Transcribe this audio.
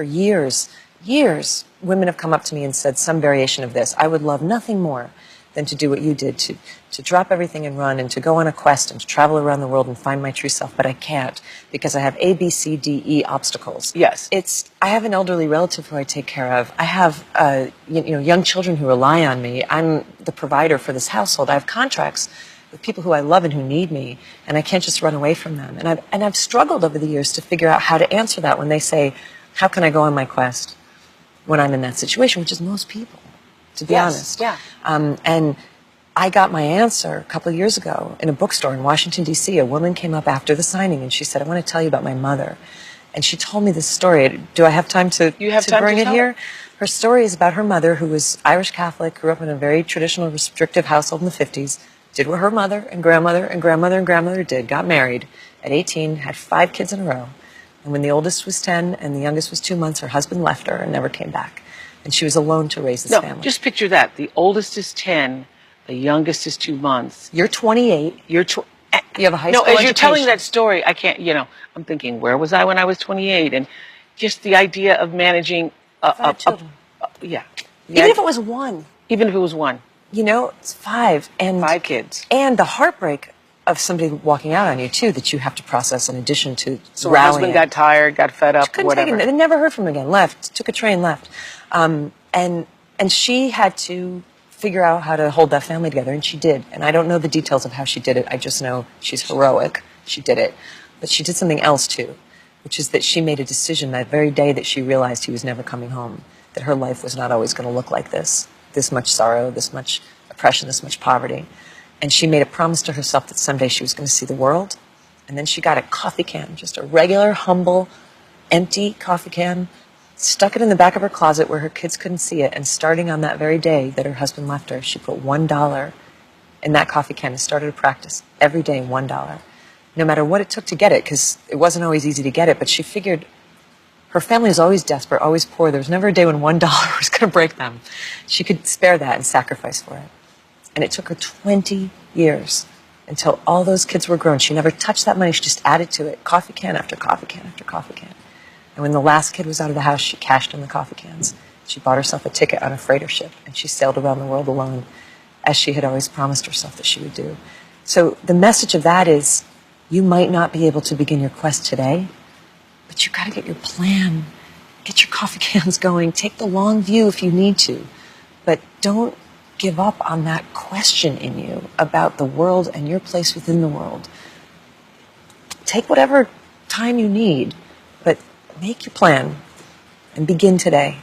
For years, women have come up to me and said some variation of this. I would love nothing more than to do what you did, to drop everything and run and to go on a quest and to travel around the world and find my true self, but I can't because I have A, B, C, D, E obstacles. Yes. I have an elderly relative who I take care of. I have, young children who rely on me. I'm the provider for this household. I have contracts with people who I love and who need me, and I can't just run away from them. And I've struggled over the years to figure out how to answer that when they say, how can I go on my quest when I'm in that situation, which is most people, to be honest. Yeah. And I got my answer a couple of years ago in a bookstore in Washington, D.C. A woman came up after the signing and she said, I want to tell you about my mother. And she told me this story. Do I have time to bring it here? Her story is about her mother, who was Irish Catholic, grew up in a very traditional, restrictive household in the 50s, did what her mother and grandmother and grandmother and grandmother did, got married at 18, had 5 kids in a row. And when the oldest was 10 and the youngest was 2 months, her husband left her and never came back. And she was alone to raise this family. Just picture that. The oldest is 10, the youngest is 2 months. You're 28. You have a high school education. No, as you're telling that story, I can't, I'm thinking, where was I when I was 28? And just the idea of managing 5 children. Yeah. Even if it was 1. Even if it was 1. It's 5. And 5 kids. And the heartbreak of somebody walking out on you, too, that you have to process in addition to so her husband got tired, got fed up, whatever. They never heard from him again, left, took a train, left. And she had to figure out how to hold that family together, and she did. And I don't know the details of how she did it. I just know she's heroic. She did it. But she did something else, too, which is that she made a decision that very day that she realized he was never coming home, that her life was not always going to look like this much sorrow, this much oppression, this much poverty. And she made a promise to herself that someday she was going to see the world. And then she got a coffee can, just a regular, humble, empty coffee can, stuck it in the back of her closet where her kids couldn't see it. And starting on that very day that her husband left her, she put $1 in that coffee can and started a practice every day, $1. No matter what it took to get it, because it wasn't always easy to get it, but she figured her family was always desperate, always poor. There was never a day when $1 was going to break them. She could spare that and sacrifice for it. And it took her 20 years until all those kids were grown. She never touched that money. She just added to it, coffee can after coffee can after coffee can. And when the last kid was out of the house, she cashed in the coffee cans. She bought herself a ticket on a freighter ship, and she sailed around the world alone, as she had always promised herself that she would do. So the message of that is, you might not be able to begin your quest today, but you've got to get your plan. Get your coffee cans going. Take the long view if you need to. But don't give up on that question in you about the world and your place within the world. Take whatever time you need, but make your plan and begin today.